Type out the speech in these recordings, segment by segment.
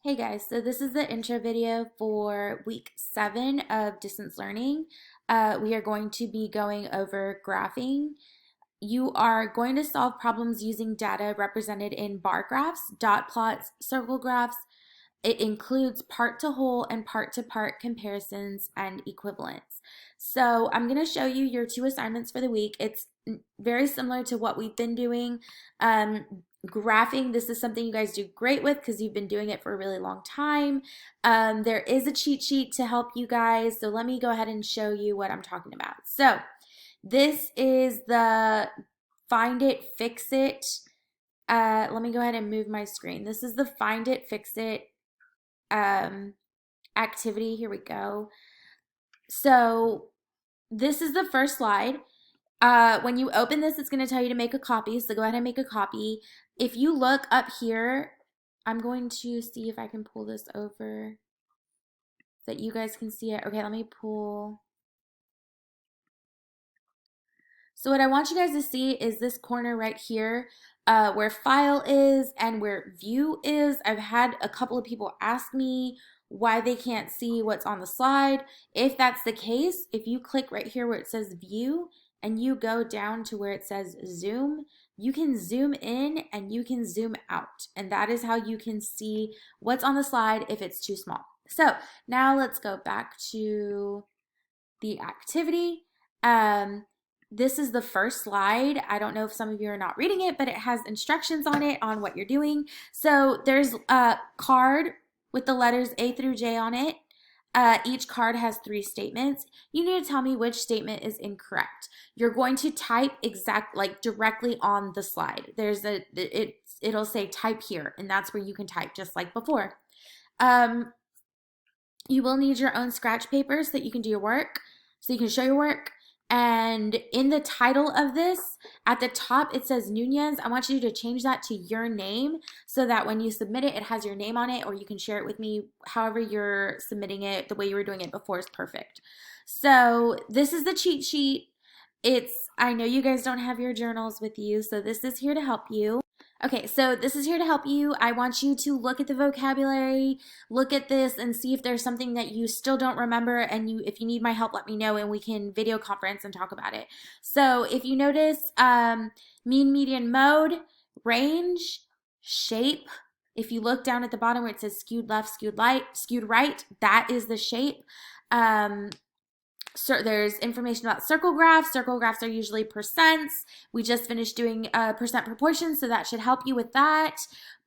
Hey guys, so this is the intro video for week 7 of distance learning. We are going to be going over graphing. You are going to solve problems using data represented in bar graphs, dot plots, circle graphs. It includes part to whole and part to part comparisons and equivalents. So I'm going to show you your 2 assignments for the week. It's very similar to what we've been doing. Graphing, this is something you guys do great with because you've been doing it for a really long time. There is a cheat sheet to help you guys. So let me go ahead and show you what I'm talking about. So this is the find it, fix it. Let me go ahead and move my screen. This is the find it, fix it activity. Here we go. So this is the first slide. When you open this, it's going to tell you to make a copy. So go ahead and make a copy. If you look up here, I'm going to see if I can pull this over so that you guys can see it. Okay, let me pull. So what I want you guys to see is this corner right here where file is and where view is. I've had a couple of people ask me why they can't see what's on the slide. If that's the case, if you click right here where it says view and you go down to where it says zoom, you can zoom in and you can zoom out. And that is how you can see what's on the slide if it's too small. So now let's go back to the activity. This is the first slide. I don't know if some of you are not reading it, but it has instructions on it on what you're doing. So there's a card with the letters A through J on it. Each card has 3 statements. You need to tell me which statement is incorrect. You're going to type directly on the slide. It'll say type here, and that's where you can type just like before. You will need your own scratch paper so that you can do your work, so you can show your work. And in the title of this, at the top, it says Nunez. I want you to change that to your name so that when you submit it, it has your name on it, or you can share it with me. However you're submitting it, the way you were doing it before is perfect. So this is the cheat sheet. I know you guys don't have your journals with you, so this is here to help you. Okay, so this is here to help you. I want you to look at the vocabulary, look at this, and see if there's something that you still don't remember, and if you need my help, let me know, and we can video conference and talk about it. So if you notice mean, median, mode, range, shape, if you look down at the bottom where it says skewed left, skewed right, that is the shape. So there's information about circle graphs. Circle graphs are usually percents. We just finished doing percent proportions, so that should help you with that.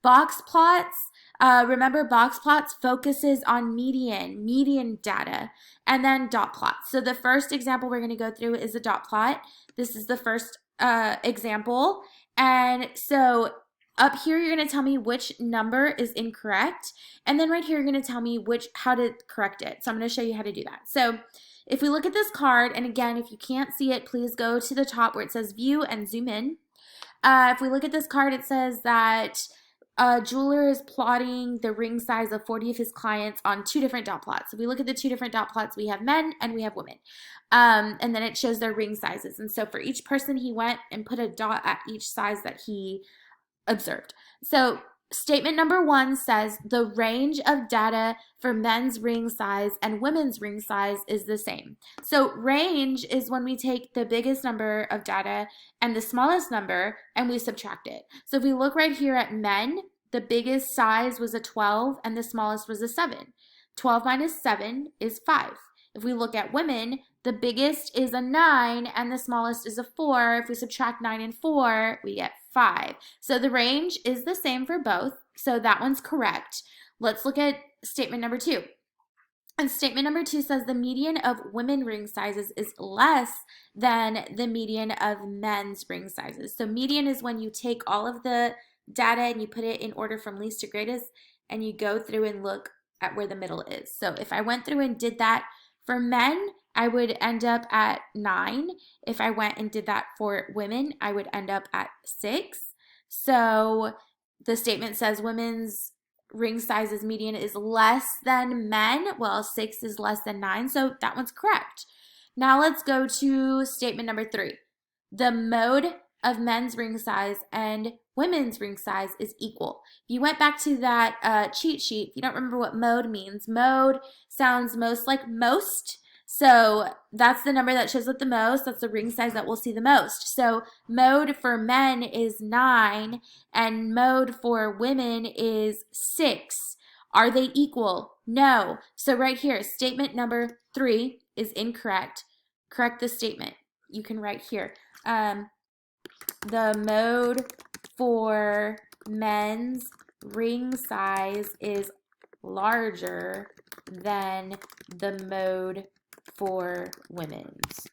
Box plots. Remember, box plots focuses on median data, and then dot plots. So the first example we're going to go through is a dot plot. This is the first example. And so up here, you're going to tell me which number is incorrect. And then right here, you're going to tell me how to correct it. So I'm going to show you how to do that. So if we look at this card, and again, if you can't see it, please go to the top where it says view and zoom in. If we look at this card, it says that a jeweler is plotting the ring size of 40 of his clients on 2 different dot plots. If we look at the 2 different dot plots, we have men and we have women. And then it shows their ring sizes. And so for each person, he went and put a dot at each size that he observed. So statement number 1 says the range of data for men's ring size and women's ring size is the same. So range is when we take the biggest number of data and the smallest number and we subtract it. So if we look right here at men, the biggest size was a 12 and the smallest was a 7. 12 minus 7 is 5. If we look at women, the biggest is a 9 and the smallest is a 4. If we subtract 9 and 4, we get 5. So the range is the same for both. So that one's correct. Let's look at statement number 2. And statement number 2 says the median of women ring sizes is less than the median of men's ring sizes. So median is when you take all of the data and you put it in order from least to greatest and you go through and look at where the middle is. So if I went through and did that for men, I would end up at 9. If I went and did that for women, I would end up at 6. So the statement says women's ring sizes median is less than men. Well, 6 is less than 9, so that one's correct. Now let's go to statement number 3. The mode of men's ring size and women's ring size is equal. If you went back to that cheat sheet, if you don't remember what mode means, mode sounds most like most. So that's the number that shows up the most. That's the ring size that we'll see the most. So mode for men is 9 and mode for women is 6. Are they equal? No. So right here, statement number 3 is incorrect. Correct the statement. You can write here. The mode for men's ring size is larger than the mode for women's.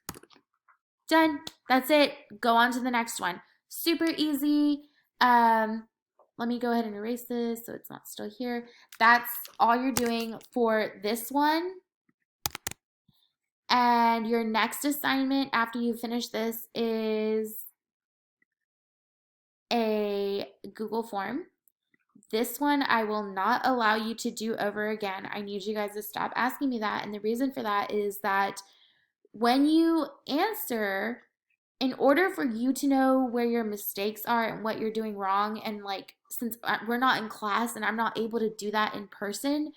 Done. That's it. Go on to the next one. Super easy. Let me go ahead and erase this so it's not still here. That's all you're doing for this one. And your next assignment after you finish this is a Google form. This one I will not allow you to do over again. I need you guys to stop asking me that. And the reason for that is that when you answer, in order for you to know where your mistakes are and what you're doing wrong, and like since we're not in class and I'm not able to do that in person,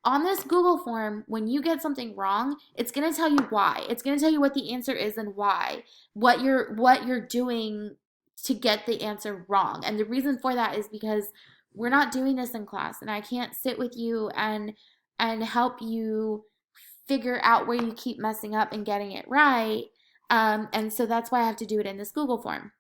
on this Google form, when you get something wrong, it's going to tell you why. It's going to tell you what the answer is and why. What you're doing to get the answer wrong. And the reason for that is because we're not doing this in class and I can't sit with you and help you figure out where you keep messing up and getting it right. And so that's why I have to do it in this Google form.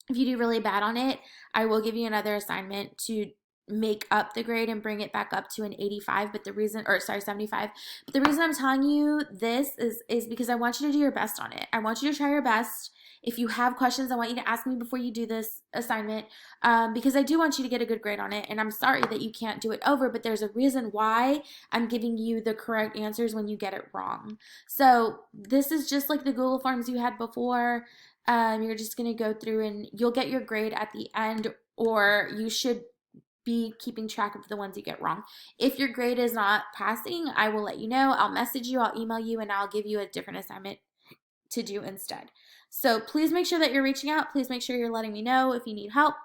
If you do really bad on it, I will give you another assignment to make up the grade and bring it back up to an 85, but the reason, or sorry, 75. But the reason I'm telling you this is because I want you to do your best on it. I want you to try your best. If you have questions, I want you to ask me before you do this assignment, because I do want you to get a good grade on it. And I'm sorry that you can't do it over, but there's a reason why I'm giving you the correct answers when you get it wrong. So this is just like the Google Forms you had before. You're just going to go through and you'll get your grade at the end, or you should be keeping track of the ones you get wrong. If your grade is not passing, I will let you know. I'll message you, I'll email you, and I'll give you a different assignment to do instead. So please make sure that you're reaching out. Please make sure you're letting me know if you need help,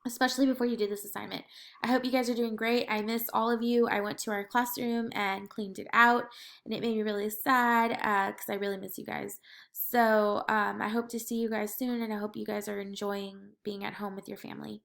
especially before you do this assignment. I hope you guys are doing great. I miss all of you. I went to our classroom and cleaned it out, and it made me really sad because I really miss you guys. So I hope to see you guys soon, and I hope you guys are enjoying being at home with your family.